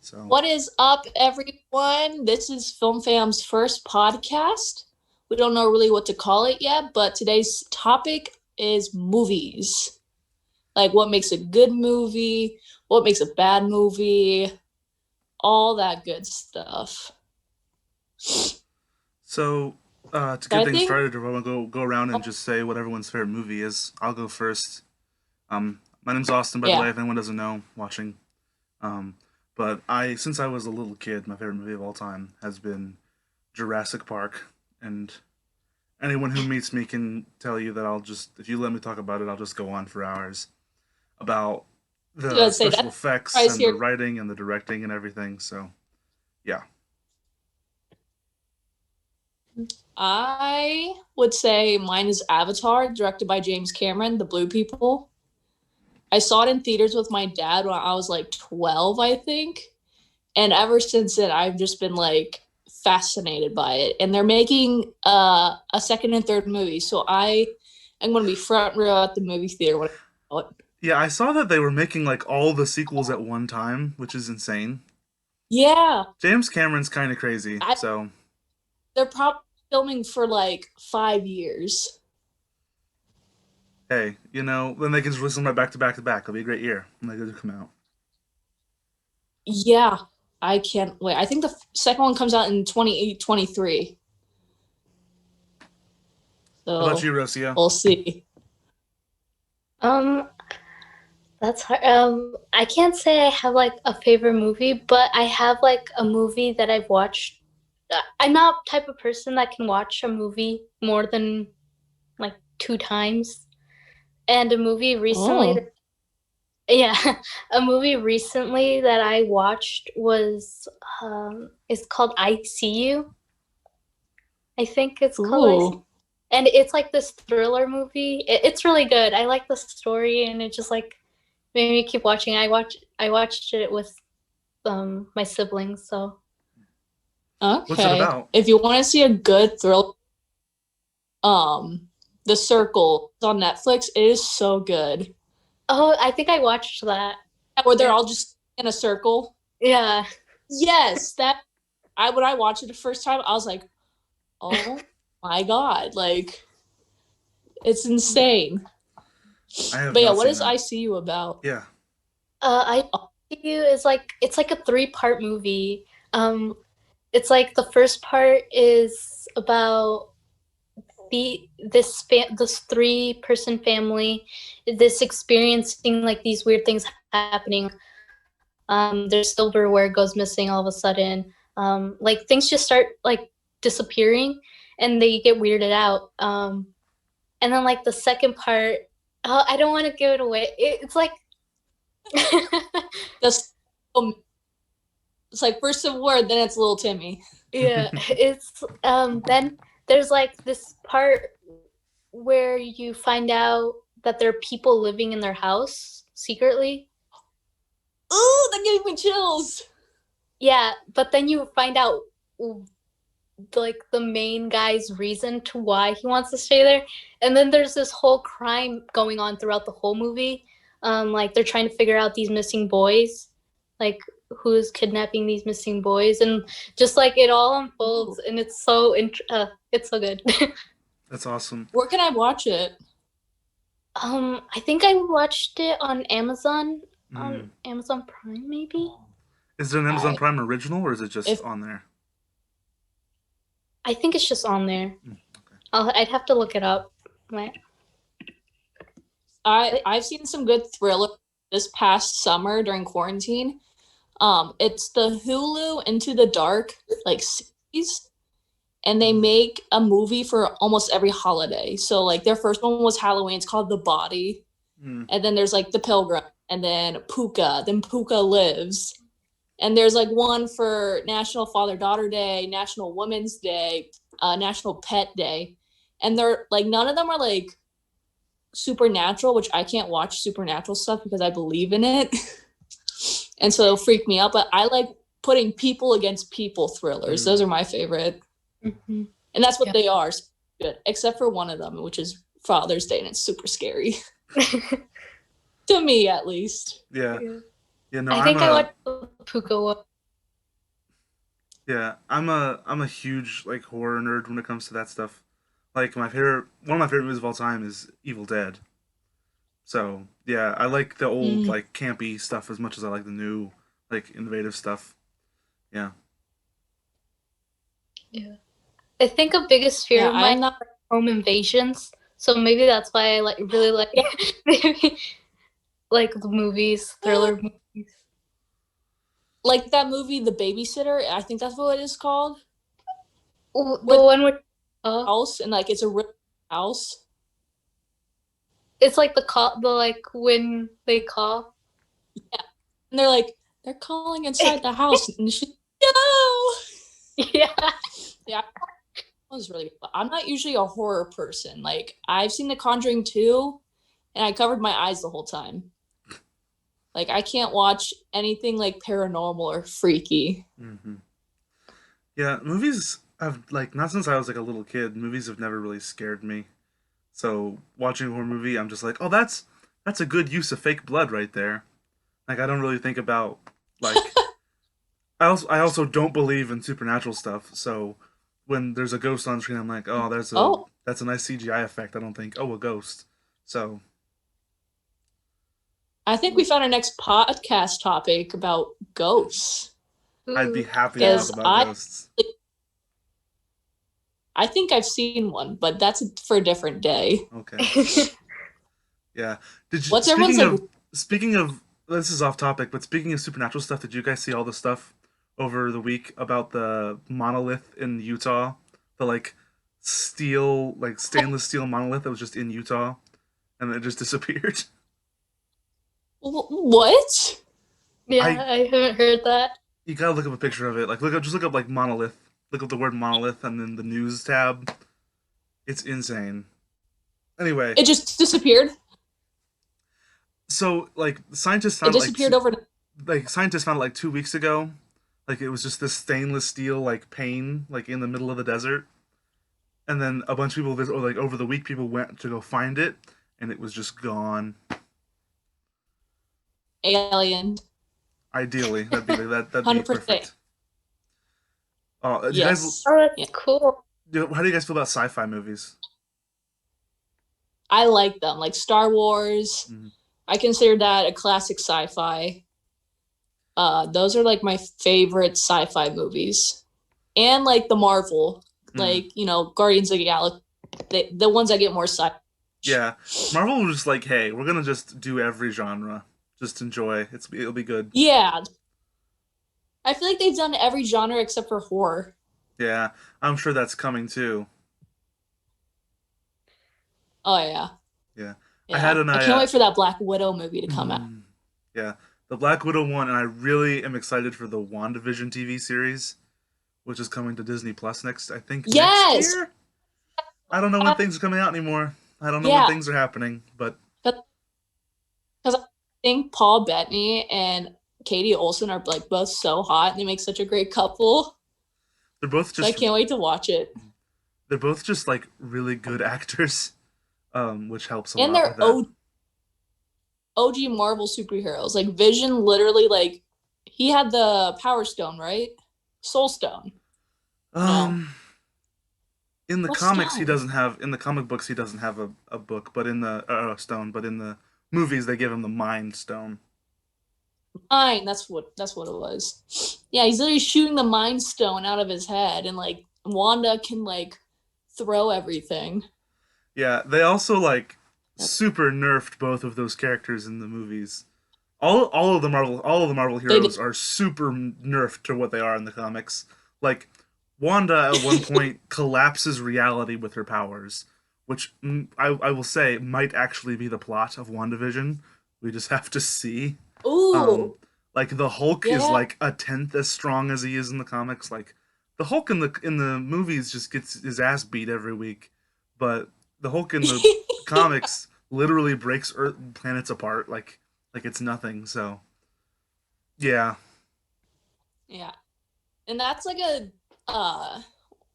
So, What is up, everyone? This is Film Fam's first podcast. We don't know really what to call it yet, but today's topic is movies. Like what makes a good movie, what makes a bad movie, all that good stuff. so, to So get I things think, started, I want to go around and just say what everyone's favorite movie is. I'll go first. My name's Austin, by the way, yeah. if anyone doesn't know watching. Um, but since I was a little kid, my favorite movie of all time has been Jurassic Park, and anyone who meets me can tell you that if you let me talk about it, I'll just go on for hours about the Let's say special that effects price and the here. writing and the directing and everything. So, yeah. I would say mine is Avatar, directed by James Cameron, The Blue People. I saw it in theaters with my dad when I was like 12, I think. And ever since then, I've just been like fascinated by it. And they're making a second and third movie, so I am going to be front row at the movie theater when I saw it. Yeah, I saw that they were making like all the sequels at one time, which is insane. Yeah, James Cameron's kind of crazy, I, so they're probably filming for like 5 years. hey, then they can just listen right back to back to back. It'll be a great year when they go to come out. Yeah, I can't wait. I think the second one comes out in 2023. How about you, So Rocio? we'll see. Um, that's hard. I can't say I have like a favorite movie, but I have like a movie that I've watched. I'm not the type of person that can watch a movie more than like 2 times. And a movie recently, Oh, yeah, a movie recently that I watched was it's called I See You. I think it's called I See. ooh. And it's like this thriller movie. It's really good. I like the story, and it just like made me keep watching. I watched it with my siblings. So What's it Okay. about? If you want to see a good thrill, The Circle is on Netflix. It is so good. I think I watched that. Where they're Yeah. all just in a circle. Yeah. Yes, that I when I watched it the first time, I was like, oh my God, like it's insane. I have But yeah, not what seen is that. ICU about? Yeah. I See You is like it's like a 3-part movie. It's like the first part is about this 3-person family, this experiencing like these weird things happening. Their silverware goes missing all of a sudden. Like things just start like disappearing, and they get weirded out. And then like the second part, I don't want to give it away. It's like That's it's like first a word, then it's little Timmy. yeah, it's then there's like this part where you find out that there are people living in their house secretly. Ooh, that gave me chills. Yeah, but then you find out like the main guy's reason to why he wants to stay there, and then there's this whole crime going on throughout the whole movie. Like they're trying to figure out these missing boys, like who's kidnapping these missing boys, and just like it all unfolds. Ooh. And it's so good. That's awesome. Where can I watch it? I think I watched it on Mm. Amazon Prime, maybe. Is it an All Amazon right. Prime original or is it just If on there? I think it's just on there. Okay. I'd have to look it up. I've seen some good thriller this past summer during quarantine. It's the Hulu Into the Dark like series, and they make a movie for almost every holiday. So like their first one was Halloween. It's called The Body, Mm. and then there's like The Pilgrim, and then Puka. Then Puka Lives, and there's like one for National Father Daughter Day, National Women's Day, National Pet Day, and they're like none of them are like supernatural, which I can't watch supernatural stuff because I believe in it. And so it'll freak me out. But I like putting people against people thrillers. Those are my favorite. Mm-hmm. And that's what they are. Good. Except for one of them, which is Father's Day, and it's super scary. To me, at least. Yeah. Yeah. Yeah, no, I I'm think I a watched the Puka one. Yeah, I'm a huge like horror nerd when it comes to that stuff. Like one of my favorite movies of all time is Evil Dead. So yeah, I like the old Mm, like campy stuff as much as I like the new like innovative stuff. Yeah. Yeah. I think a biggest fear yeah, of mine I'm is not like home invasions. So maybe that's why I like really like maybe like the movies, thriller movies. like that movie, The Babysitter. I think that's what it is called. The Where the one with house and like it's a real house. it's like the like when they call. Yeah, and they're calling inside the house, and she no. Yeah. Yeah, that was really good. I'm not usually a horror person. Like I've seen The Conjuring 2, and I covered my eyes the whole time. Like I can't watch anything like paranormal or freaky. hmm Yeah, movies have like not since I was like a little kid. Movies have never really scared me. So watching a horror movie, I'm just like, oh, that's a good use of fake blood right there. Like I don't really think about like I also don't believe in supernatural stuff. So when there's a ghost on screen, I'm like, oh, Oh, that's a nice CGI effect. I don't think, oh, a ghost. So I think we found our next podcast topic about ghosts. I'd be Ooh, happy to yeah. talk Because about ghosts. I think I've seen one, but that's for a different day. Okay. Yeah. Did you What's everyone's like? speaking of this is off topic, but speaking of supernatural stuff, did you guys see all the stuff over the week about the monolith in Utah? The like steel, like stainless steel monolith that was just in Utah and it just disappeared. What? I Yeah, I haven't heard that. You gotta look up a picture of it. Like look up like monolith. Look up the word monolith and then the news tab. It's insane. Anyway, It just disappeared. so like scientists It found it disappeared over. like scientists found it like 2 weeks ago. Like it was just this stainless steel like pane like in the middle of the desert, and then a bunch of people visit, or like over the week people went to go find it, and it was just gone. Alien. Ideally, that'd be 100%. perfect. Do you guys Yes. Oh, Yeah. that's cool. how do you guys feel about sci-fi movies? I like them. Like Star Wars. Mhm. I consider that a classic sci-fi. Those are like my favorite sci-fi movies. And like the Marvel, Mhm. like, Guardians of the Galaxy, the ones that get more sci. Yeah, Marvel was just like, hey, we're gonna just do every genre. Just enjoy. It'll be good. Yeah. I feel like they've done every genre except for horror. Yeah, I'm sure that's coming too. Oh yeah. Yeah, I had Yeah. an I I. can't wait for that Black Widow movie to come out. Yeah, the Black Widow one, and I really am excited for the WandaVision TV series, which is coming to Disney Plus I think next Yes. year. I don't know when things are coming out anymore. I don't know when Yeah. things are happening, but Because I think Paul Bettany and Katie Olsen are like both so hot. They make such a great couple. they're both So I just can't wait to watch it. they're both just like really good actors, which helps a And lot with they're that. OG Marvel superheroes. Like Vision literally like he had the Power Stone, right? Soul Stone. No. Um, in the What comics, he stone? doesn't have in the comic books he doesn't have a book, but in the stone, but in the movies they give him the Mind Stone. Mind. That's what it was. Yeah, he's literally shooting the Mind Stone out of his head, and like Wanda can like throw everything. Yeah, they also like Yep. super nerfed both of those characters in the movies. All of the Marvel They did. heroes are super nerfed to what they are in the comics. Like Wanda at one point collapses reality with her powers, which I will say might actually be the plot of WandaVision. We just have to see. Um, Ooh. like the Hulk is Yeah. like a tenth as strong as he is in the comics. Like the Hulk in the movies just gets his ass beat every week, but the Hulk in the comics literally breaks Earth planets apart like it's nothing. So yeah, Yeah. And that's like a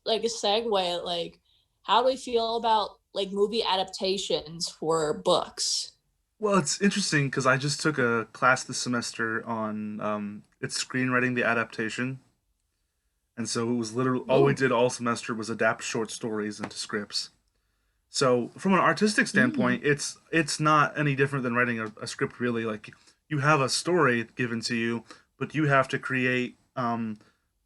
segue, like how do we feel about like movie adaptations for books? well, it's interesting because I just took a class this semester on it's screenwriting the adaptation, and so it was literally all we did all semester was adapt short stories into scripts. So from an artistic standpoint, it's not any different than writing a script really. Like you have a story given to you, but you have to create the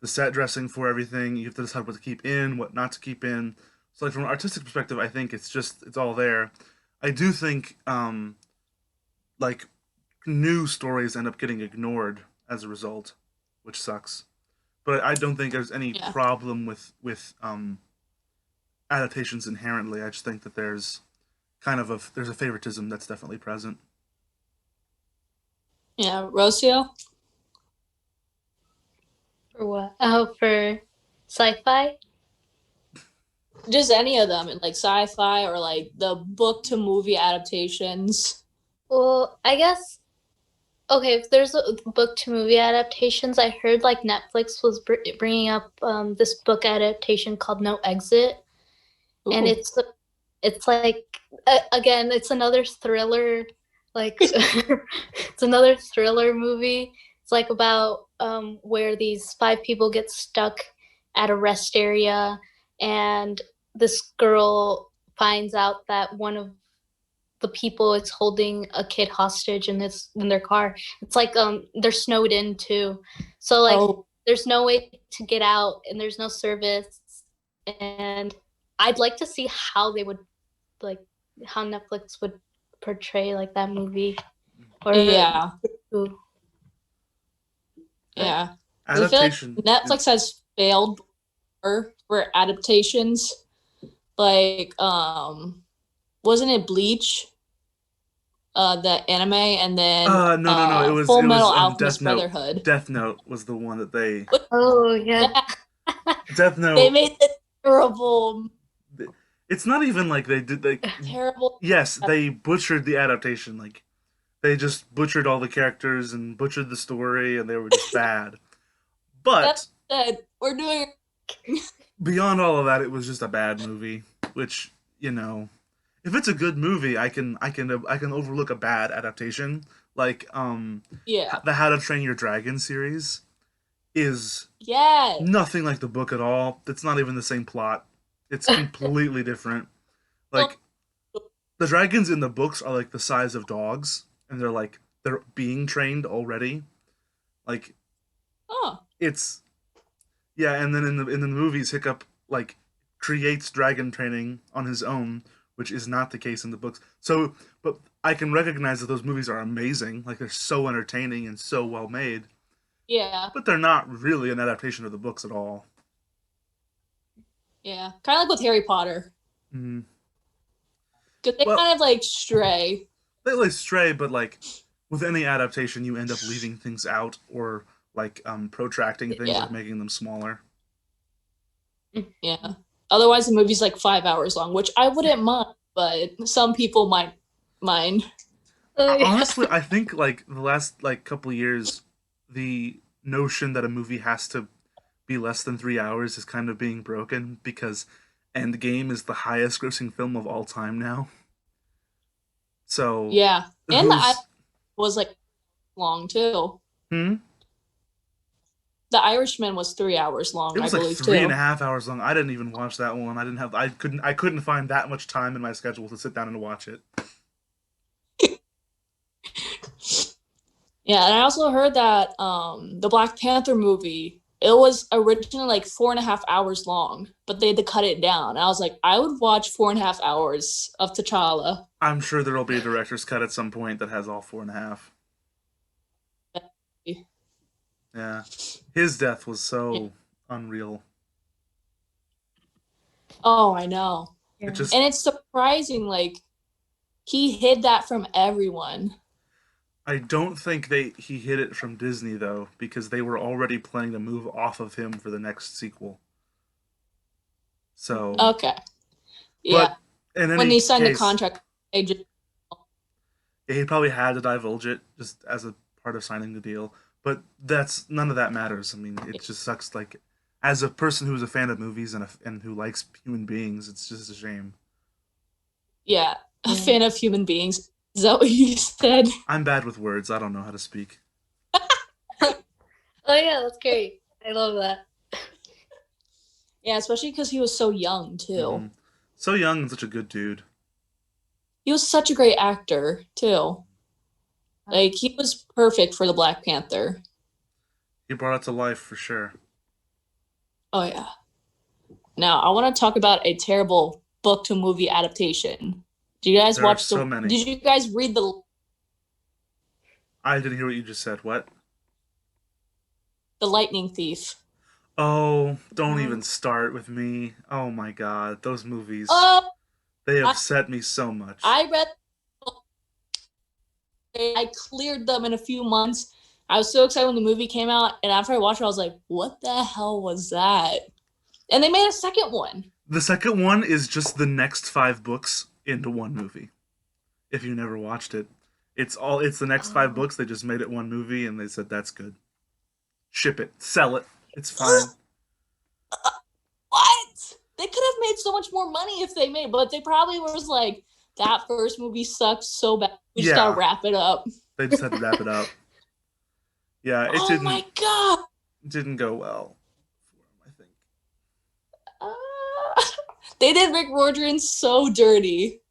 set dressing for everything. You have to decide what to keep in, what not to keep in. So like from an artistic perspective, I think it's all there. I do think like new stories end up getting ignored as a result, which sucks. But I don't think there's any Yeah. problem with adaptations inherently. I just think that there's a favoritism that's definitely present. Yeah. Rocio? For what? Oh, for sci-fi? Just any of them, like sci-fi or like the book to movie adaptations. Well, I guess okay. If there's a book to movie adaptations, I heard like Netflix was bringing up this book adaptation called No Exit, and Ooh. it's like again, it's another thriller. Like it's another thriller movie. It's like about where these 5 people get stuck at a rest area, and this girl finds out that one of the people is holding a kid hostage in their car. It's like they're snowed in too, so like there's no way to get out, and there's no service. And I'd like to see how they would like how Netflix would portray like that movie. Or Yeah. ooh. Yeah. I feel like Adaptation. Netflix has failed for adaptations. Like, wasn't it Bleach? The anime, and then no. It was Full Metal Death Alchemist Note. Brotherhood. Death Note was the one that they. Oh yeah. Death Note. They made the terrible. It's not even like they did like terrible. Yes, they butchered the adaptation. Like they just butchered all the characters and butchered the story, and they were just bad. But we're doing. Beyond all of that, it was just a bad movie. Which if it's a good movie, I can overlook a bad adaptation. Like the How to Train Your Dragon series is nothing like the book at all. It's not even the same plot. It's completely different. Like the dragons in the books are like the size of dogs, and they're being trained already. Like it's and then in the movies, Hiccup like creates dragon training on his own, which is not the case in the books. So, but I can recognize that those movies are amazing. Like they're so entertaining and so well made. Yeah. But they're not really an adaptation of the books at all. Yeah, kind of like with Harry Potter. Mm-hmm. Because they kind of like stray. They like stray, but like with any adaptation, you end up leaving things out or like protracting things, like making them smaller. Yeah. Otherwise, the movie's like 5 hours long, which I wouldn't mind, but some people might mind. Honestly, I think like the last like couple of years, the notion that a movie has to be less than 3 hours is kind of being broken because Endgame is the highest grossing film of all time now. So yeah, and the was like long too. The Irishman was 3 hours long. It was I like believe, 3.5 hours long. I didn't even watch that one. I couldn't find that much time in my schedule to sit down and watch it. Yeah, and I also heard that the Black Panther movie, it was originally like 4.5 hours long, but they had to cut it down. And I was like, I would watch 4.5 hours of T'Challa. I'm sure there'll be a director's cut at some point that has all 4.5. Yeah, his death was so unreal. Oh, I know. Yeah. And it's surprising, like, he hid that from everyone. I don't think he hid it from Disney, though, because they were already planning to move off of him for the next sequel. So okay, yeah. When they signed the contract, they just he probably had to divulge it just as a part of signing the deal. But none of that matters. I mean, it just sucks. Like, as a person who's a fan of movies and who likes human beings, it's just a shame. Yeah, a fan of human beings. Is that what you said? I'm bad with words. I don't know how to speak. Oh yeah, that's great. I love that. Yeah, especially because he was so young too. Mhm. So young and such a good dude. He was such a great actor too. Like he was perfect for the Black Panther. He brought it to life for sure. Oh yeah. Now I want to talk about a terrible book to movie adaptation. Did you guys There are watch so many. Did you guys read I didn't hear what you just said. What? the Lightning Thief? Oh, don't even start with me. Oh my god, those movies. Oh, They upset me so much. I read. I cleared them in a few months. I was so excited when the movie came out, and after I watched it, I was like, "What the hell was that?" And they made a second one. The second one is just the next 5 books into one movie. If you never watched it, it's the next 5 books. They just made it one movie, and they said that's good. Ship it, sell it. It's fine. What? They could have made so much more money if they made, but they probably was like, that first movie sucked so bad. We just gotta wrap it up. They just had to wrap it up. Yeah, it didn't. Oh my god! Didn't go well. I think. They did Rick Riordan so dirty.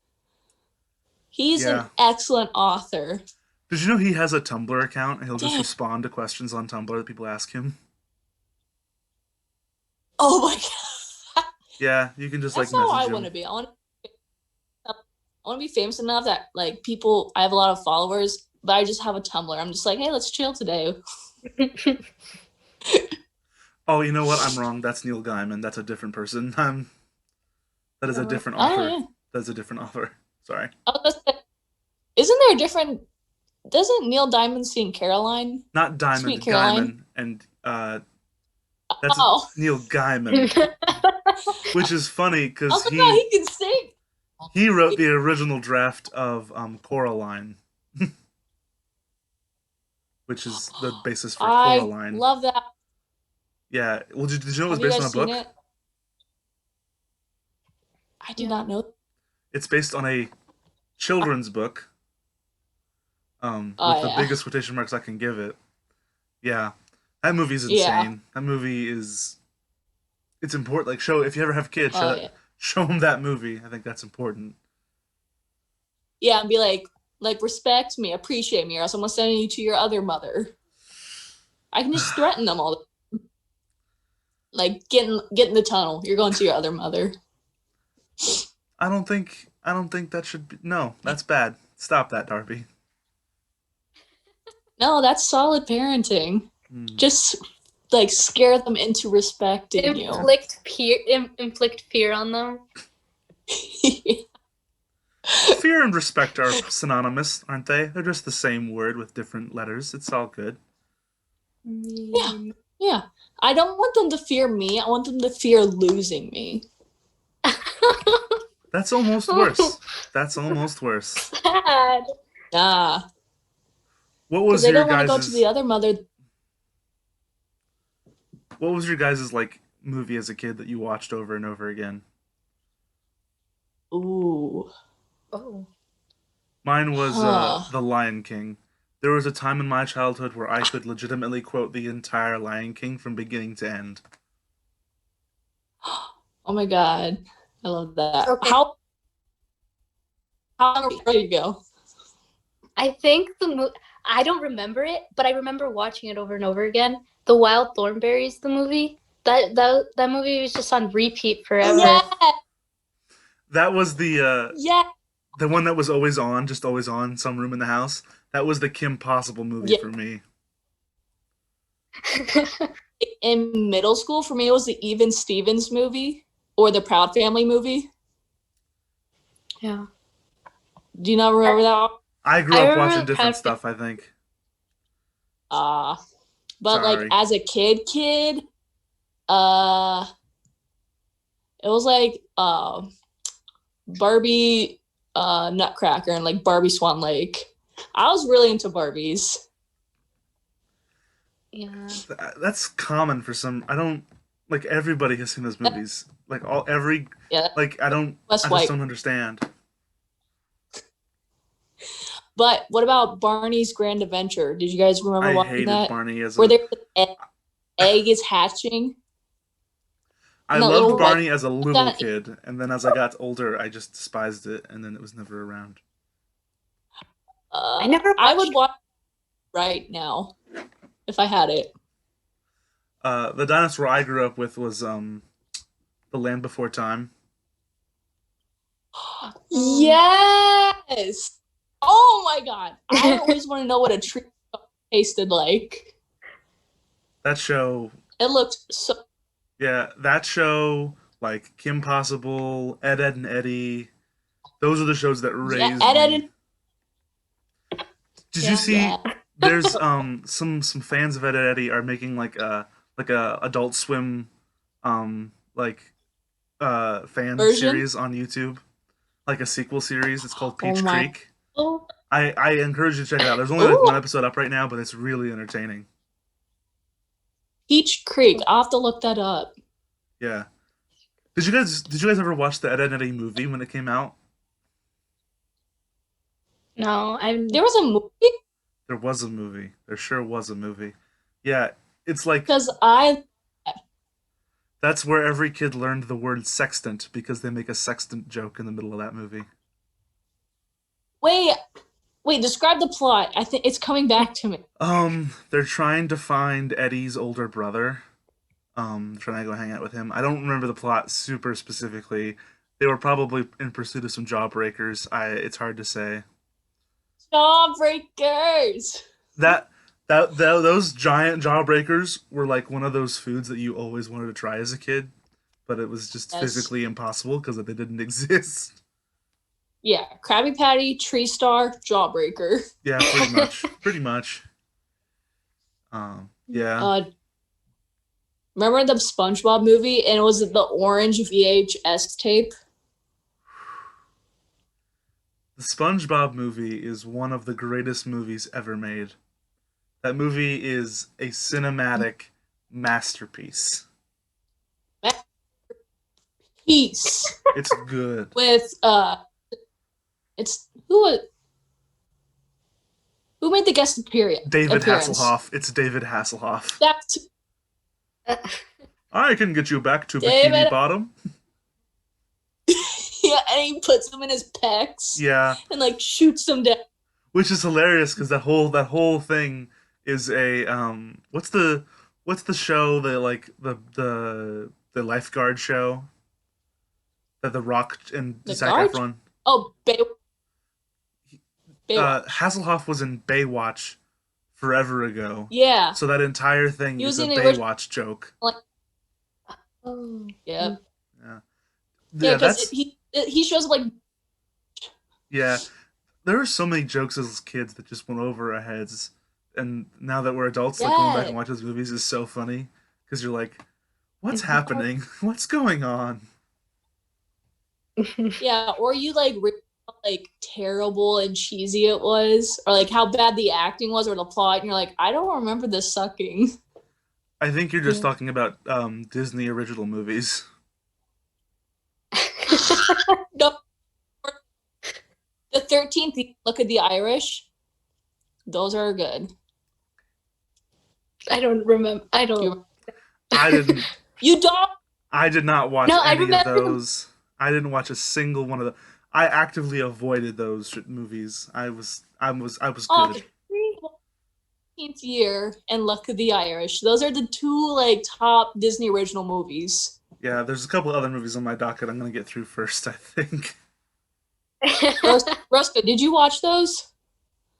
He's an excellent author. Did you know he has a Tumblr account and he'll just respond to questions on Tumblr that people ask him? Oh my god! Yeah, you can just That's like message how I him. want to be. I want to be famous enough that like people. I have a lot of followers, but I just have a Tumblr. I'm just like, hey, let's chill today. Oh, you know what? I'm wrong. That's Neil Gaiman. That's a different person. That is a different author. Yeah. That's a different author. Sorry. Isn't there a different? Doesn't Neil Diamond sing Caroline? Not Diamond. Sweet Caroline. Gaiman, and that's Neil Gaiman, which is funny because he can sing. He wrote the original draft of Coraline, which is the basis for Coraline. I love that. Yeah. Well, did you know it was based on a book? It? I did not know. It's based on a children's book. With the biggest quotation marks I can give it. Yeah. That movie is insane. Yeah. That movie is... It's important. Like, if you ever have kids, show them that movie. I think that's important. Yeah, and be like, respect me, appreciate me, or else I'm going to send you to your other mother. I can just threaten them all. Like, get in the tunnel. You're going to your other mother. I don't think that should be... No, that's bad. Stop that, Darby. No, that's solid parenting. Just like scare them into respecting you. Inflict fear on them. Fear and respect are synonymous, aren't they? They're just the same word with different letters. It's all good. Yeah. I don't want them to fear me. I want them to fear losing me. That's almost worse. That's almost worse. Sad. Nah. What was your guys'... They don't want to go to the other mother. What was your guys' like movie as a kid that you watched over and over again? Ooh. Oh. Mine was The Lion King. There was a time in my childhood where I could legitimately quote the entire Lion King from beginning to end. Oh my god. I love that. Okay. How long are you go? I think I don't remember it, but I remember watching it over and over again. The Wild Thornberrys, the movie. That movie was just on repeat forever. Yeah. That was the the one that was always on, just always on, some room in the house. That was the Kim Possible movie for me. In middle school, for me, it was the Even Stevens movie or the Proud Family movie. Yeah. Do you not remember that? I grew up watching different stuff, I think. But Sorry. like as a kid, it was like Barbie Nutcracker and like Barbie Swan Lake. I was really into Barbies. Yeah. That's common for some. I don't like everybody has seen those movies. Like I just don't understand. But what about Barney's Grand Adventure? Did you guys remember watching that? I hated Barney as where the egg is hatching. I And that loved little, Barney as a little that- kid, and then as I got older, I just despised it, and then it was never around. I never I would watched- watch it right now if I had it. The dinosaur I grew up with was The Land Before Time. Yes. Oh my god. I always want to know what a tree tasted like. That show, It looked so. yeah, that show, like Kim Possible, Ed, Ed and Eddie, those are the shows that raised Ed, Ed, me. and Did Yeah. you see? Yeah. There's some fans of Ed, Ed and Eddie are making like a Adult Swim fan Version? series on YouTube, like a sequel series. It's called Peach Oh my- Creek. Oh, I encourage you to check it out. There's only like Ooh. one episode up right now, but it's really entertaining. Peach Creek. I'll have to look that up. Yeah. Did you guys ever watch the Ed, Ed and Eddie movie when it came out? no, There was a movie There was a movie. There sure was a movie. Yeah, it's like because that's where every kid learned the word sextant because they make a sextant joke in the middle of that movie. wait, describe the plot. I think it's coming back to me. They're trying to find Eddie's older brother. Trying to go hang out with him. I don't remember the plot super specifically. They were probably in pursuit of some jawbreakers. It's hard to say. Jawbreakers. Those giant jawbreakers were like one of those foods that you always wanted to try as a kid, but it was just Yes. physically impossible because they didn't exist. Yeah, Krabby Patty, Tree Star, Jawbreaker. Yeah, pretty much. Pretty much. Yeah. Remember the SpongeBob movie, and it was the orange VHS tape? The SpongeBob movie is one of the greatest movies ever made. That movie is a cinematic masterpiece. Peace. It's good. With it's who made the guest appearance? David Hasselhoff. It's David Hasselhoff. That's I can get you back to David- Bikini Bottom. yeah, and he puts them in his pecs Yeah, and like shoots them down. which is hilarious because that whole thing is a what's the show the lifeguard show that The Rock and The Zac Guard? Efron. Oh, Baywatch. Hasselhoff was in Baywatch forever ago. Yeah. So that entire thing He is was a in the Baywatch joke. oh. Yeah. Yeah. Yeah, That's because he shows up like yeah. There were so many jokes as kids that just went over our heads, and now that we're adults, like going back and watching those movies is so funny because you're like, "What's happening? What's going on?" yeah, or you like how, like terrible and cheesy it was, or like how bad the acting was, or the plot, and you're like, I don't remember this sucking. I think you're just Yeah. talking about Disney original movies. No, the 13th Look at the Irish. Those are good. I don't remember. I don't. I didn't. You don't. I did not watch No, I any of remember them. those. I didn't watch a single one of them. I actively avoided those movies. I was Oh, good. 13th year and Luck of the Irish. Those are the two like top Disney original movies. Yeah, there's a couple other movies on my docket I'm gonna get through first, I think. Ruska, did you watch those?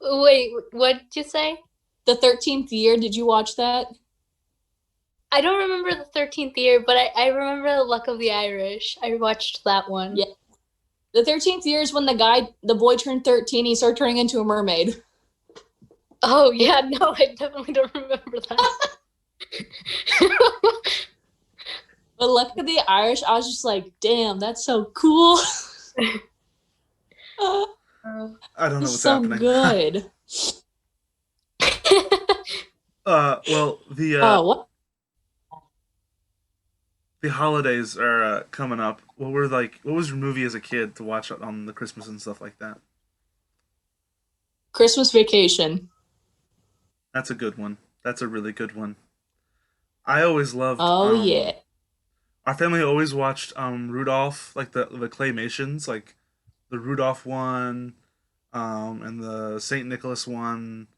Wait, what did you say? The 13th year, did you watch that? I don't remember the 13th year, but I remember The Luck of the Irish. I watched that one. Yeah. The 13th year is when the boy turned 13, he started turning into a mermaid. Oh, yeah, no, I definitely don't remember that. But Luck of the Irish, I was just like, damn, that's so cool. I don't know It's what's so happening. good. Well, What? the holidays are coming up. What was your movie as a kid to watch on the Christmas and stuff like that? Christmas Vacation. That's a good one. That's a really good one. I always loved. Oh, yeah. our family always watched Rudolph, like the claymations, like the Rudolph one, and the Saint Nicholas one.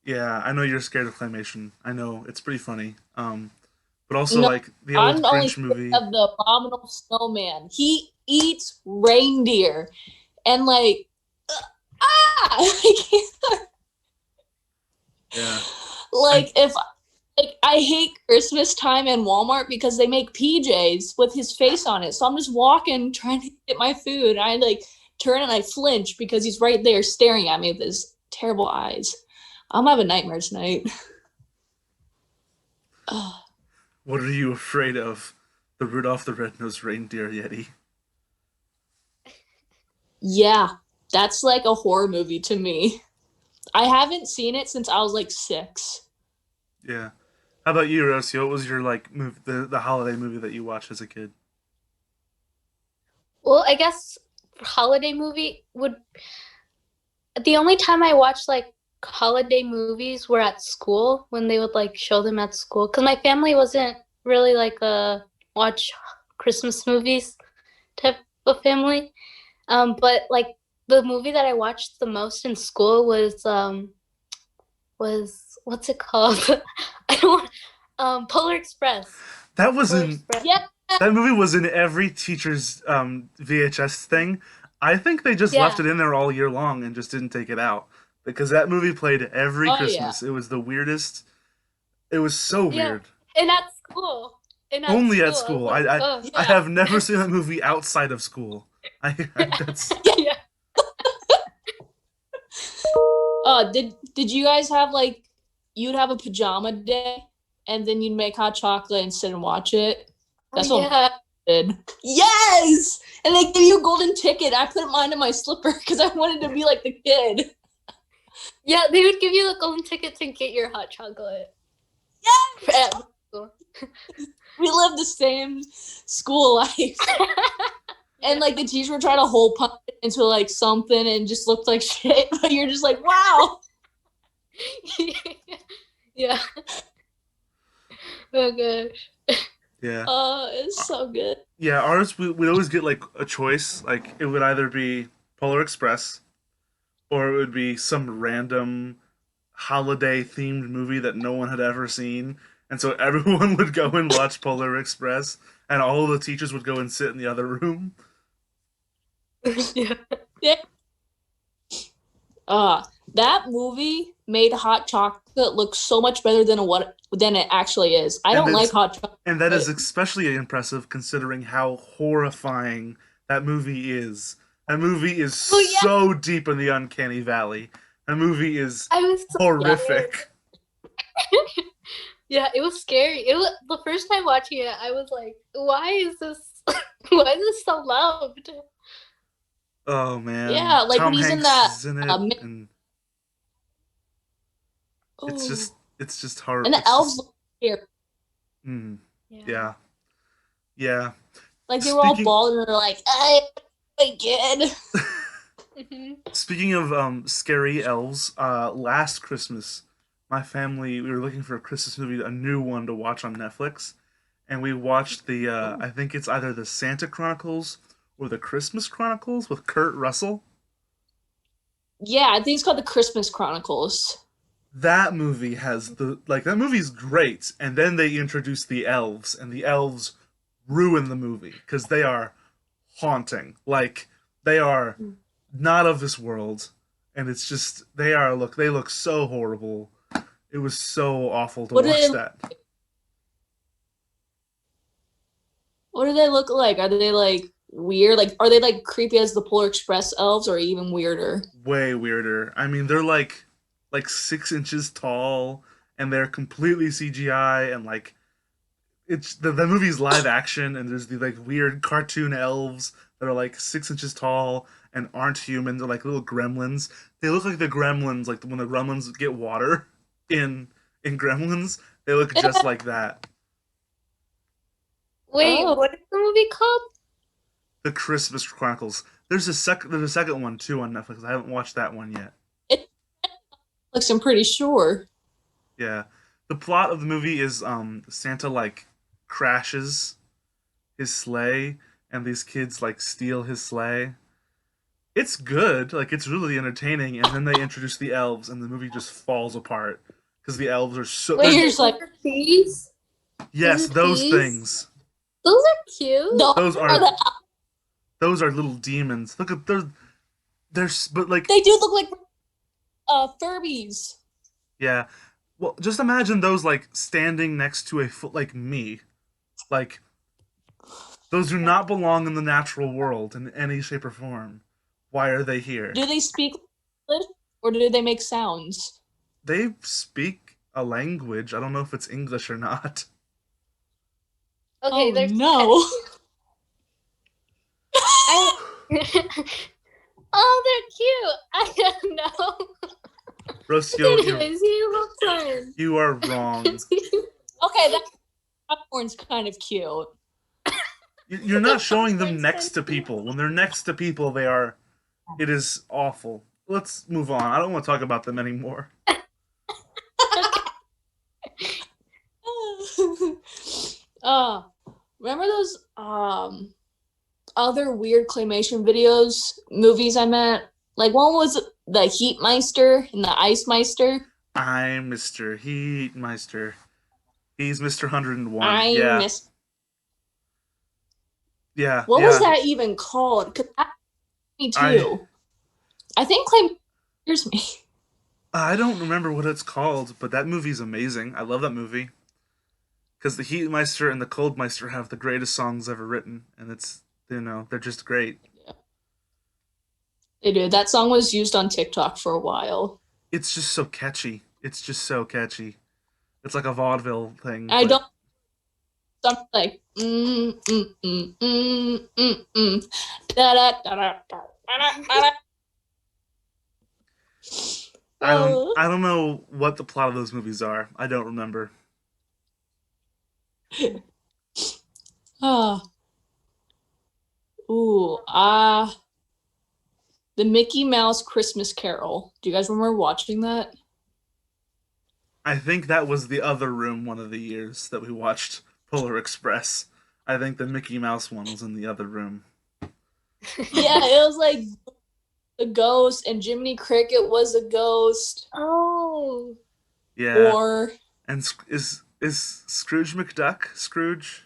Yeah, I know you're scared of claymation. I know it's pretty funny. But also No, like the old I'm only Grinch scared movie. of the abominable snowman. He eats reindeer, and like, I can't. Yeah, and Like if like I hate Christmas time in Walmart because they make PJs with his face on it. So I'm just walking trying to get my food. And I like turn and I flinch because he's right there staring at me with his terrible eyes. I'm having a nightmare tonight. Ugh. what are you afraid of? The Rudolph the Red-Nosed Reindeer Yeti. Yeah, that's like a horror movie to me. I haven't seen it since I was like 6. Yeah. How about you, Rosie? What was your like move the holiday movie that you watched as a kid? Well, I guess holiday movie would the only time I watched like holiday movies were at school when they would like show them at school because my family wasn't really like a watch Christmas movies type of family. But like the movie that I watched the most in school was what's it called? I don't Polar Express. That was Polar in Express. Yeah, that movie was in every teacher's VHS thing. I think they just left Yeah. it in there all year long and just didn't take it out because that movie played every oh yeah. Christmas. It was the weirdest. It was so Yeah. weird. And at school. Only at I was school. like, oh. I Yeah. have never seen that movie outside of school. That's Yeah. Did you guys have like you'd have a pajama day and then you'd make hot chocolate and sit and watch it? That's what Yeah. I did. Yes! And they give you a golden ticket. I put mine in my slipper because I wanted to be like the kid. Yeah, they would give you the golden ticket to get your hot chocolate. Yes! At school. We lived the same school life. And like the teacher would try to hole punch it into like something and just looked like shit. But you're just like, wow. Yeah. Oh gosh. yeah. It's so good. Yeah, ours we'd always get like a choice. Like it would either be Polar Express or it would be some random holiday themed movie that no one had ever seen. And so everyone would go and watch Polar Express and all the teachers would go and sit in the other room. Yeah. That movie made hot chocolate look so much better than it actually is. I And don't like it's hot chocolate. and that is especially impressive considering how horrifying that movie is. That movie is Oh, yeah. so deep in the uncanny valley. That movie is I was so horrific. Yeah, it was scary. It was the first time watching it, I was like, why is this why is this so loud? Oh man. Yeah, like Tom when he's in Hanks that, is in it, and it's Ooh. just hard. And the It's elves just, look scary. yeah. Yeah. Like they were all Speaking bald and they're like, "Hey, kid." Mhm. speaking of scary elves, last Christmas, my family we were looking for a Christmas movie, a new one to watch on Netflix, and we watched the I think it's either the Santa Chronicles or the Christmas Chronicles with Kurt Russell. Yeah, I think it's called the Christmas Chronicles. That movie has the like that movie's great, and then they introduce the elves, and the elves ruin the movie because they are haunting. Like they are not of this world, and it's just they look so horrible. It was so awful to What do watch they that. What do they look like? Are they like weird? Like are they like creepy as the Polar Express elves or even weirder? Way weirder. I mean, they're like 6 inches tall, and they're completely CGI, and like it's the movie's live action, and there's the like weird cartoon elves that are like 6 inches tall and aren't human. They're like little gremlins. They look like the gremlins, like when the gremlins get water in Gremlins. They look just like that. Wait, Oh. what is the movie called? The Christmas Chronicles. There's a second one too on Netflix. I haven't watched that one yet. Looks, I'm pretty sure. Yeah. The plot of the movie is Santa like crashes his sleigh, and these kids like steal his sleigh. It's good, like it's really entertaining, and then they introduce the elves, and the movie just falls apart because the elves are so. Wait, Wait, you're just like, these? Yes, it those these? things. Those are cute. Those are the, those are little demons. Look at they're but like they do look like Furbies. yeah. Well, just imagine those like standing next to a foot like me, like those do not belong in the natural world in any shape or form. Why are they here? Do they speak English or do they make sounds? They speak a language. I don't know if it's English or not. Okay, Oh they're no. Oh, they're cute. I don't know. Rocio, Anyways, you look fun. you are wrong. Okay, that popcorn's kind of cute. You're not showing them next to people. When they're next to people, they are. It is awful. Let's move on. I don't want to talk about them anymore. Remember those other weird claymation movies I meant? Like one was the Heatmeister and the Ice Meister. I'm Mr. Heatmeister. He's Mr. 101. Yeah. Yeah. What was that even called? Because that me too. I think claymation scares me. I don't remember what it's called, but that movie's amazing. I love that movie. Because the Heatmeister and the Coldmeister have the greatest songs ever written, and it's, they're just great. Yeah. They do. That song was used on TikTok for a while. It's just so catchy. It's like a vaudeville thing. I don't. Something like da da da da da. I don't know what the plot of those movies are. I don't remember. The Mickey Mouse Christmas Carol. Do you guys remember watching that? I think that was the other room one of the years that we watched Polar Express. I think the Mickey Mouse one was in the other room. Yeah, it was like the ghost, and Jiminy Cricket was a ghost. Oh. Yeah. Or and is Scrooge McDuck Scrooge?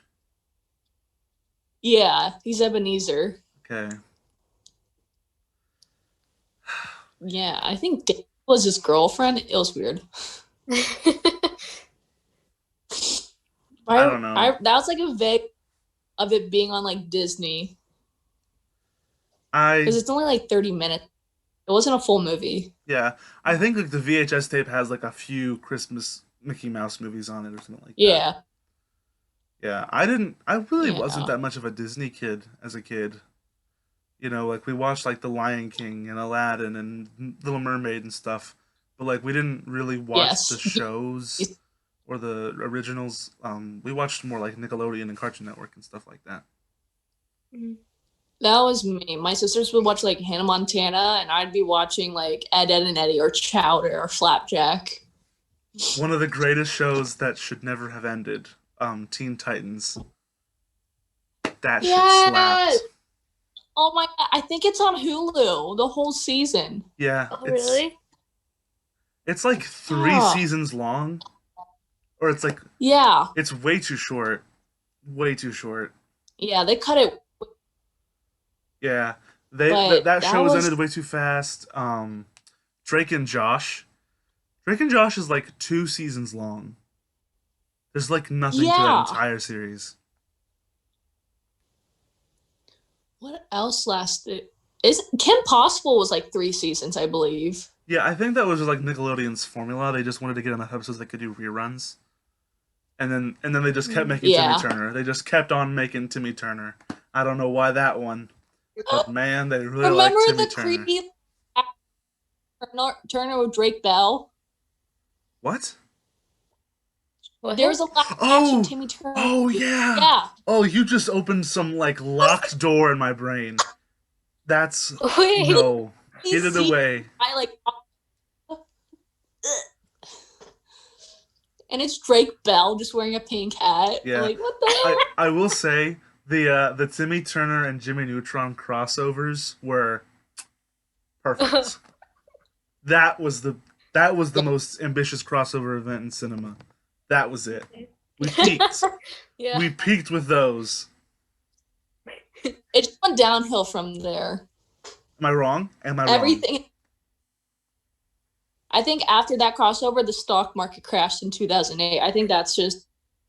Yeah, he's Ebenezer. Okay. Yeah, I think Dave was his girlfriend. It was weird. I don't know. That was like a vague of it being on like Disney. Because it's only like 30 minutes. It wasn't a full movie. Yeah, I think like the VHS tape has like a few Christmas Mickey Mouse movies on it or something like that. Yeah. Yeah, I really wasn't that much of a Disney kid as a kid. Like we watched like The Lion King and Aladdin and Little Mermaid and stuff, but like we didn't really watch the shows or the originals. We watched more like Nickelodeon and Cartoon Network and stuff like that. That was me. My sisters would watch like Hannah Montana, and I'd be watching like Ed, Edd and Eddie or Chowder or Flapjack. One of the greatest shows that should never have ended, Teen Titans. That shit slapped. Oh my god, I think it's on Hulu, the whole season. Yeah. Oh, really? It's like 3 seasons long. Or it's like... Yeah. It's way too short. Way too short. Yeah, they cut it. Yeah. That show was ended way too fast. Drake and Josh. Drake and Josh is like 2 seasons long. There's like nothing to that entire series. What else lasted? Kim Possible was like 3 seasons, I believe. Yeah, I think that was just like Nickelodeon's formula. They just wanted to get enough episodes they could do reruns. And then they just kept making Timmy Turner. They just kept on making Timmy Turner. I don't know why that one. But man, they really like Timmy Turner. Remember the creepy Turner with Drake Bell? What? There was a live action Timmy Turner. Oh, yeah. Yeah. Oh, you just opened some, like, locked door in my brain. That's... Wait. No. Get it away. And it's Drake Bell just wearing a pink hat. Yeah. Like, what the hell? I will say, The Timmy Turner and Jimmy Neutron crossovers were perfect. That was the most ambitious crossover event in cinema. That was it. We peaked. Yeah. We peaked with those. It just went downhill from there. Am I wrong? Am I wrong? Everything. I think after that crossover, the stock market crashed in 2008. I think that's just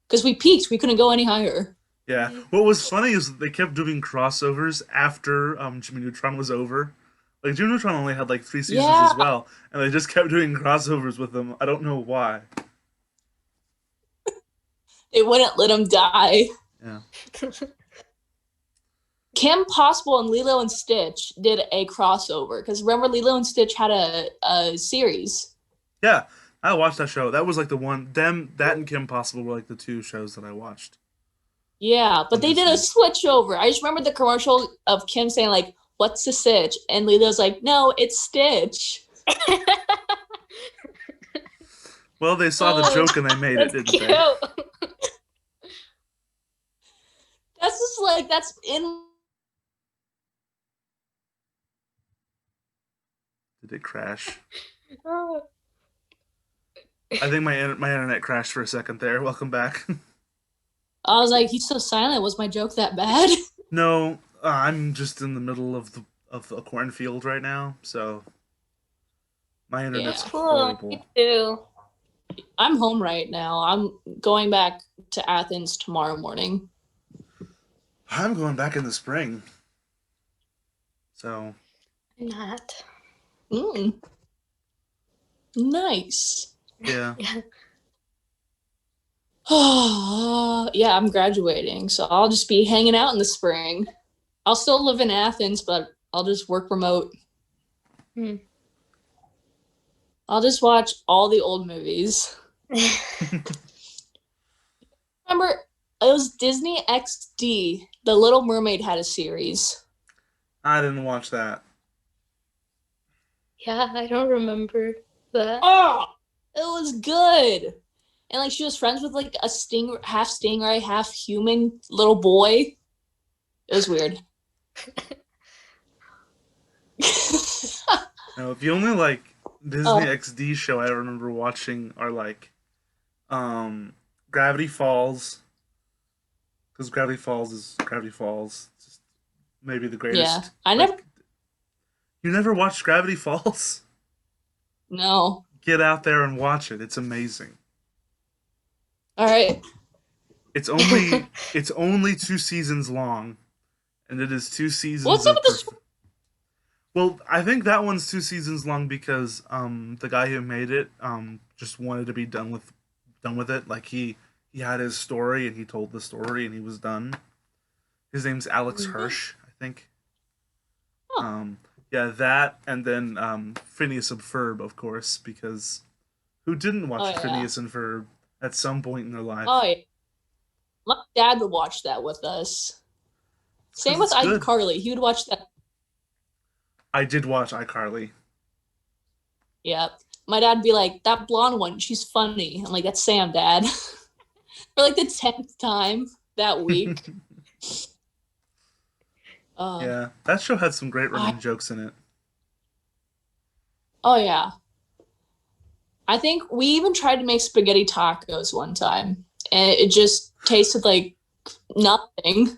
because we peaked. We couldn't go any higher. Yeah. What was funny is they kept doing crossovers after Jimmy Neutron was over. Like Jimmy Neutron only had like 3 seasons as well, and they just kept doing crossovers with them. I don't know why. They wouldn't let him die. Yeah. Kim Possible and Lilo and Stitch did a crossover because remember Lilo and Stitch had a series. Yeah, I watched that show. That was like the one. That and Kim Possible were like the 2 shows that I watched. Yeah, but they did a switch over. I just remember the commercial of Kim saying like, "What's the Stitch?" And Lilo's like, "No, it's Stitch." Well, they saw the joke and they made it, didn't cute. they? That's just like that's in. Did it crash? Oh. I think my internet crashed for a second there. Welcome back. I was like, he's so silent. Was my joke that bad? No, I'm just in the middle of the cornfield right now, so my internet's Cool. horrible. Me too. I'm home right now. I'm going back to Athens tomorrow morning. I'm going back in the spring, so I'm not. Nice. yeah. Yeah, I'm graduating, so I'll just be hanging out in the spring. I'll still live in Athens, but I'll just work remote. I'll just watch all the old movies. Remember, it was Disney XD. The Little Mermaid had a series. I didn't watch that. Yeah, I don't remember that. Oh, it was good. And like she was friends with like a half stingray, half human little boy. It was weird. No, the only like Disney XD show I remember watching are like Gravity Falls. Because Gravity Falls is Gravity Falls. It's just maybe the greatest. Yeah. I never You never watched Gravity Falls? No. Get out there and watch it. It's amazing. All right. It's only 2 seasons long, and it is 2 seasons. What's up with this? Well, I think that one's 2 seasons long because the guy who made it just wanted to be done with it. Like he had his story and he told the story and he was done. His name's Alex Hirsch, I think. Huh. Yeah, that and then Phineas and Ferb, of course, because who didn't watch Phineas and Ferb at some point in their life? Oh yeah. My dad would watch that with us. Same with iCarly. He would watch that. I did watch iCarly. Yeah. My dad'd be like, that blonde one, she's funny. I'm like, that's Sam, Dad. For like the 10th time that week. Yeah, that show had some great running jokes in it. Oh, yeah. I think we even tried to make spaghetti tacos one time, and it just tasted like nothing.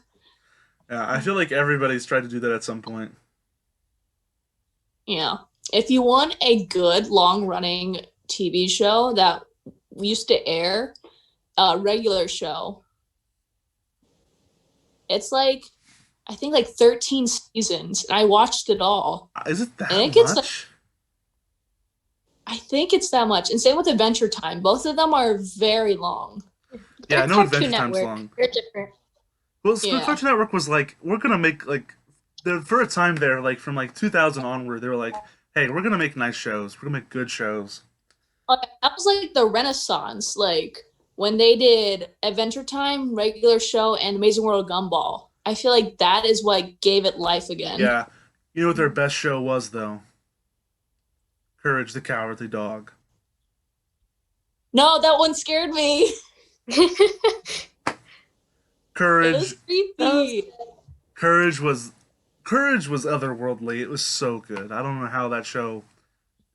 Yeah, I feel like everybody's tried to do that at some point. Yeah. If you want a good long-running TV show that used to air, a regular show, it's like, I think like 13 seasons, and I watched it all. Is it that much? I think it's that much. And same with Adventure Time. Both of them are very long. Yeah, I know Adventure Time's long. They're different. Well, Cartoon Network was like, we're gonna make like, for a time there, like from like 2000 onward, they were like, hey, we're gonna make nice shows. We're gonna make good shows. That was like the Renaissance, like when they did Adventure Time, regular show, and Amazing World of Gumball. I feel like that is what gave it life again. Yeah. You know what their best show was, though? Courage the Cowardly Dog. No, that one scared me. Courage It was creepy. Courage was otherworldly. It was so good. I don't know how that show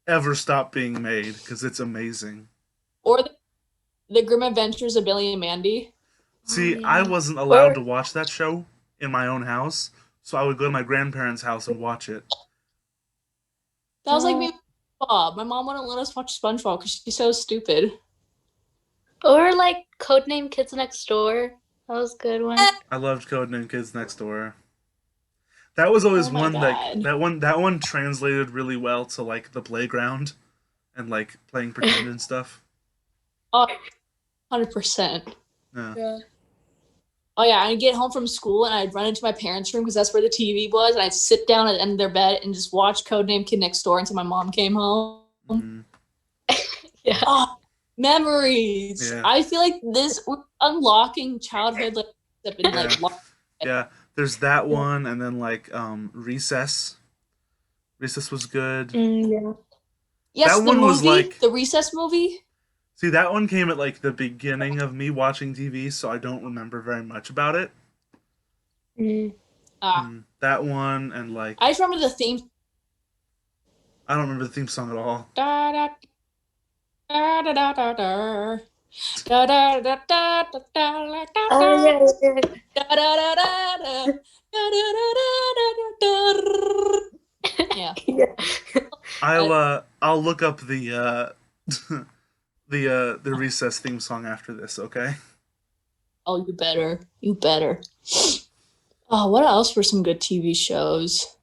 ever stopped being made because it's amazing. Or the Grim Adventures of Billy and Mandy. See, I wasn't allowed to watch that show in my own house, so I would go to my grandparents' house and watch it. That was like me with SpongeBob. My mom wouldn't let us watch SpongeBob because she's so stupid. Or like Codename Kids Next Door. That was a good one. I loved Codename Kids Next Door. That was always one that one translated really well to like the playground and like playing pretend and stuff. Oh, 100%. Yeah. Oh yeah, I'd get home from school and I'd run into my parents' room because that's where the TV was, and I'd sit down at the end of their bed and just watch Codename Kid Next Door until my mom came home. Mm-hmm. Yeah. Oh, memories. Yeah. I feel like we're unlocking childhood Yeah. There's that one, and then like Recess. Recess was good. Yeah. Yes, that one was like the Recess movie. See, that one came at like the beginning of me watching TV, so I don't remember very much about it. That one and like I just remember the theme. I don't remember the theme song at all. Da da da da da da da. Da da da da da da da. Oh yeah. Da da da da da. Da da da da da da. Yeah. I'll look up the the Recess theme song after this, okay? Oh, you better. You better. Oh, what else were some good TV shows?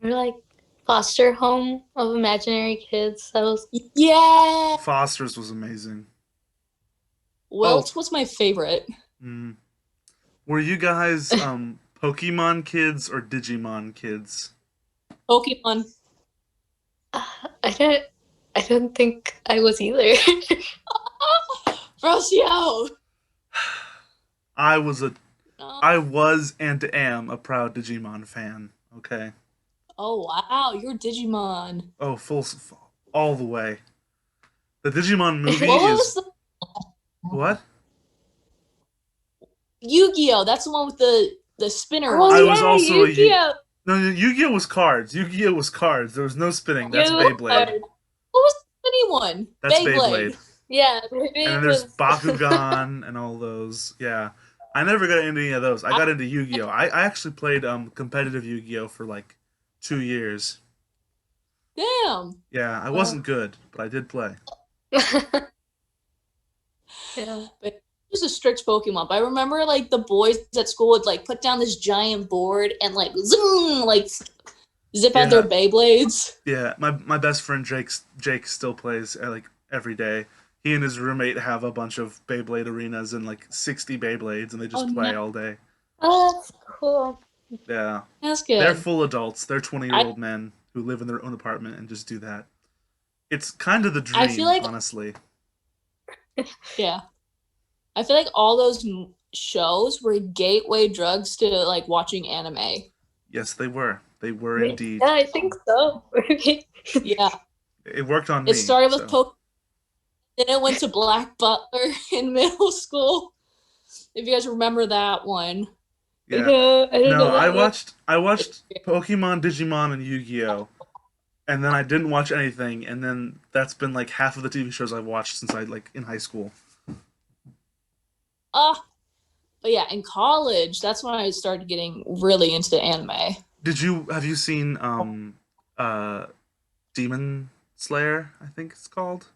We're like Foster Home of Imaginary Kids. That was Foster's was amazing. Wilt was my favorite. Were you guys Pokemon kids or Digimon kids? Pokemon. I don't think I was either. Rocio! I was and am a proud Digimon fan, okay? Oh, wow. You're Digimon. Oh, all the way. The Digimon movie What? Yu-Gi-Oh! That's the one with the spinner one. I was also Yu-Gi-Oh! No, Yu-Gi-Oh was cards. Yu-Gi-Oh was cards. There was no spinning. That's Beyblade. What was the spinny one? That's Beyblade. Yeah. And then there's Bakugan and all those. Yeah. I never got into any of those. I got into Yu-Gi-Oh! I actually played competitive Yu-Gi-Oh! For like 2 years. Damn. Yeah, I wasn't good, but I did play. Yeah. But it was a strict Pokemon. But I remember like the boys at school would like put down this giant board and like zoom, like zip out their Beyblades. Yeah, my best friend Jake still plays like every day. He and his roommate have a bunch of Beyblade arenas and like 60 Beyblades, and they just play all day. Oh, that's cool. Yeah. That's good. They're full adults. They're 20-year-old men who live in their own apartment and just do that. It's kind of the dream, honestly. Yeah. I feel like all those shows were gateway drugs to like watching anime. Yes, they were. They were indeed. Yeah, I think so. Yeah. It worked on me. It started with Pokemon. Then it went to Black Butler in middle school. If you guys remember that one. Yeah. I don't know. I watched Pokemon, Digimon, and Yu-Gi-Oh! And then I didn't watch anything, and then that's been like half of the TV shows I've watched since I like in high school. But yeah, in college, that's when I started getting really into anime. Have you seen Demon Slayer, I think it's called?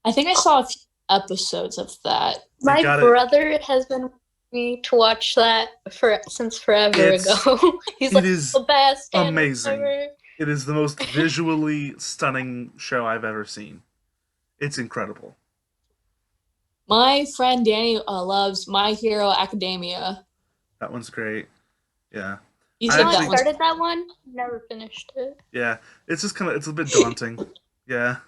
I think I saw a few episodes of that. My brother has been with me to watch that since forever ago. He's like the best. Amazing. Ever. It is the most visually stunning show I've ever seen. It's incredible. My friend Danny loves My Hero Academia. That one's great. Yeah. You started that one? Never finished it. Yeah. It's just it's a bit daunting. Yeah.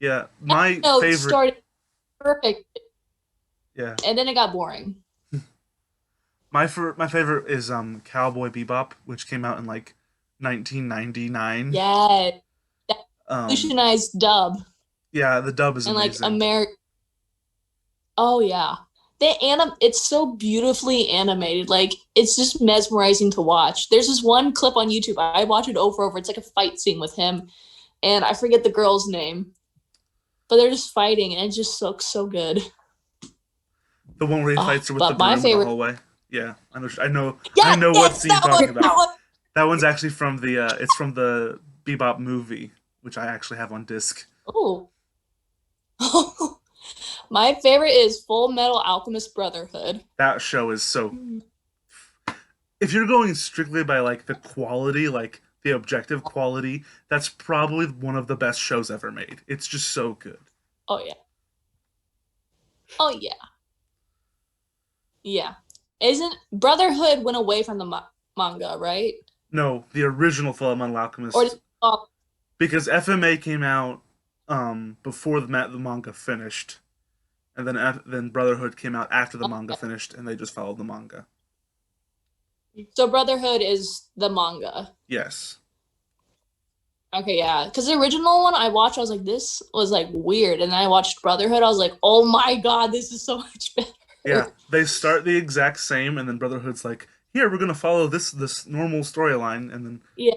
Yeah. My favorite. It started perfect. Yeah. And then it got boring. My favorite is Cowboy Bebop, which came out in like 1999. Yeah. That revolutionized dub. Yeah, the dub is amazing. And like Oh yeah. it's so beautifully animated. Like, it's just mesmerizing to watch. There's this one clip on YouTube. I watch it over and over. It's like a fight scene with him, and I forget the girl's name, but they're just fighting, and it just looks so good. The one where he fights her with but the my broom in favorite- the hallway. Yeah, I know Yeah, what scene you're talking about. That one. That one's actually from it's from the Bebop movie, which I actually have on disc. Oh. My favorite is Full Metal Alchemist Brotherhood. That show is so... If you're going strictly by, like, the quality, like, the objective quality, that's probably one of the best shows ever made. It's just so good. Oh, yeah. Oh, yeah. Yeah. Isn't... Brotherhood went away from the manga, right? No, the original Fullmetal Alchemist. Or because FMA came out before the manga finished, and then Brotherhood came out after the manga finished, and they just followed the manga. So Brotherhood is the manga. Yes. Okay, yeah. Because the original one I watched, I was like, this was like weird. And then I watched Brotherhood, I was like, oh my god, this is so much better. Yeah, they start the exact same, and then Brotherhood's like, here, we're gonna follow this normal storyline, and then Yeah.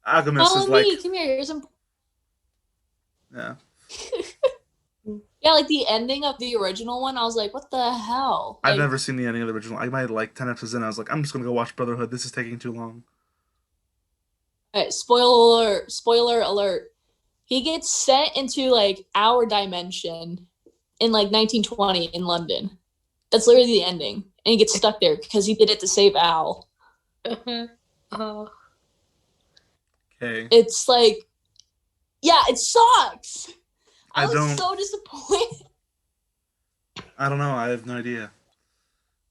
Alchemist Follow is like, me, come here, here's some... yeah. Yeah, like the ending of the original one, I was like, what the hell? I've Like, never seen the ending of the original. I might have, like 10 episodes in, I was like, I'm just gonna go watch Brotherhood. This is taking too long. okay, spoiler alert. He gets sent into like our dimension in like 1920 in London. That's literally the ending. And he gets stuck there because he did it to save Al. Oh. Okay. It's like, yeah, it sucks. I was don't- so disappointed. I don't know. I have no idea.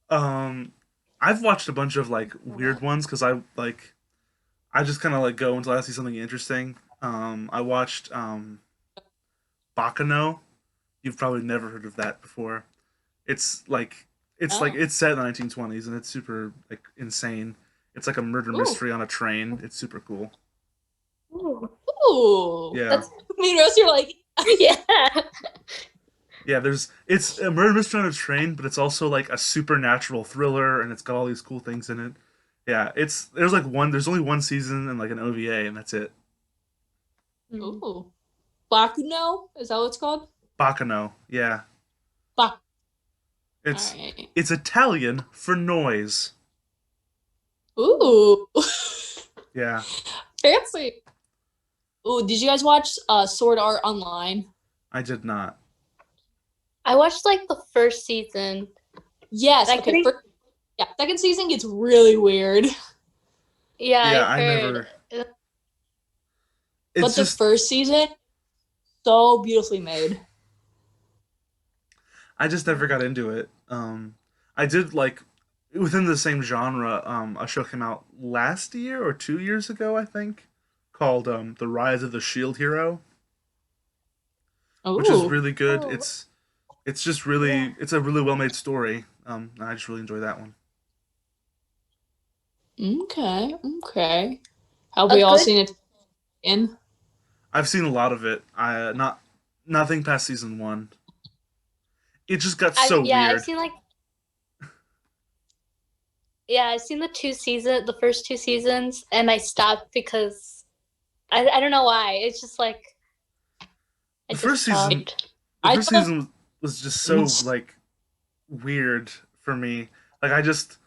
I've watched a bunch of like weird ones because I just kind of like go until I see something interesting. I watched Baccano. You've probably never heard of that before. It's set in the 1920s and it's super like insane. It's like a murder mystery on a train. It's super cool. Ooh. Yeah. That's Me and Rose, you're like, yeah. Yeah, it's a murder mystery on a train, but it's also like a supernatural thriller, and it's got all these cool things in it. Yeah, there's only one season and like an OVA, and that's it. ooh. Baccano? Is that what it's called? Baccano, yeah. Bac. It's Alright. it's Italian for noise. Ooh. Yeah, Fancy. Ooh, did you guys watch Sword Art Online? I did not. I watched like the first season. Yes. I Okay. couldn't- Second season gets really weird. Yeah, Yeah, I I heard. never. But It's the just first season, so beautifully made. I just never got into it. I did like within the same genre. A show came out last year or 2 years ago, I think, called The Rise of the Shield Hero, which is Ooh. really good. Oh. It's just really it's a really well made story. And I just really enjoy that one. Okay. Have A we all good- seen it in? I've seen a lot of it. Nothing past season 1. It just got so weird. I've seen like. Yeah, I've seen the first 2 seasons, and I stopped because I don't know why. It's just like The first season- stopped. The I first thought- season was just so like weird for me. Like I just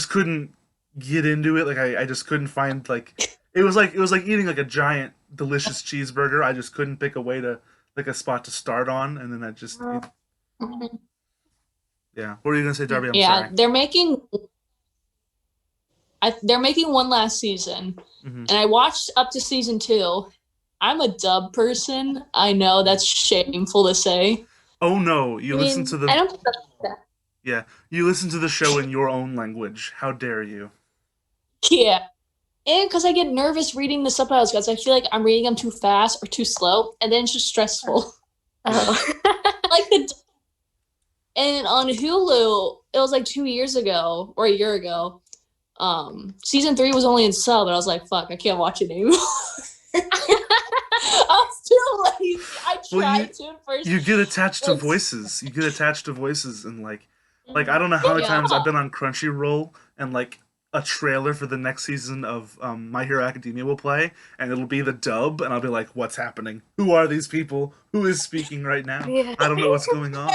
couldn't get into it. Like I just couldn't find like it was like eating like a giant delicious cheeseburger. I just couldn't pick a way to like a spot to start on, and then yeah. What were you gonna say, Darby? I'm Yeah, sorry. they're making one last season, Mhm. and I watched up to season 2. I'm a dub person. I know that's shameful to say. Oh no, you I listen mean, to the I don't think that's that. you listen to the show in your own language. How dare you? Yeah. And because I get nervous reading the subtitles because I feel like I'm reading them too fast or too slow, and then it's just stressful. Oh. Like and on Hulu, it was like 2 years ago or a year ago. Season 3 was only in sub, and I was like, "Fuck, I can't watch it anymore." I was too lazy. I Well, tried to at first. You get attached to It's- voices. You get attached to voices, and like Like, I don't know how many Yeah. times I've been on Crunchyroll and like a trailer for the next season of My Hero Academia will play, and it'll be the dub, and I'll be like, "What's happening? Who are these people? Who is speaking right now? Yeah. I don't know what's going on."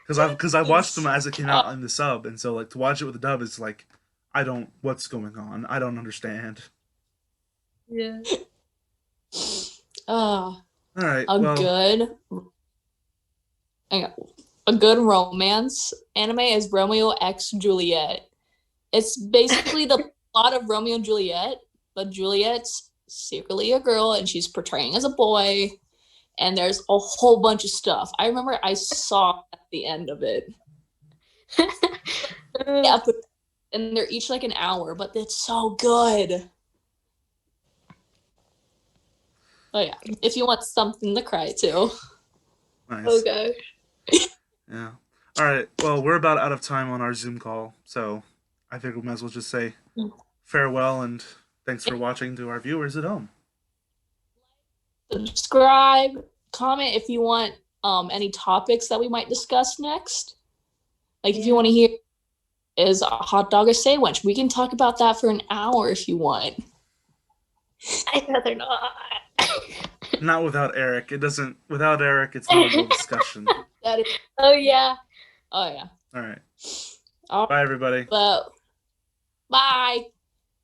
Because I watched them as it came out in the sub, and so like to watch it with the dub is like, I don't what's going on. I don't understand. Yeah. All right, A well, good hang on. A good romance anime is Romeo X Juliet. It's basically the plot of Romeo and Juliet, but Juliet's secretly a girl and she's portraying as a boy, and there's a whole bunch of stuff. I remember I saw at the end of it. Yeah, and they're each like an hour, but it's so good. Oh yeah, if you want something to cry to. nice. Oh gosh. Yeah. All right. Well, we're about out of time on our Zoom call, so I think we might as well just say farewell and thanks for watching to our viewers at home. Subscribe, comment if you want any topics that we might discuss next. Like if you want to hear is a hot dog a sandwich, we can talk about that for an hour if you want. I'd rather not. Not without Eric. It doesn't. Without Eric, it's not a real discussion. That is, Oh yeah. oh yeah. All right. All Bye, everybody. right, bye.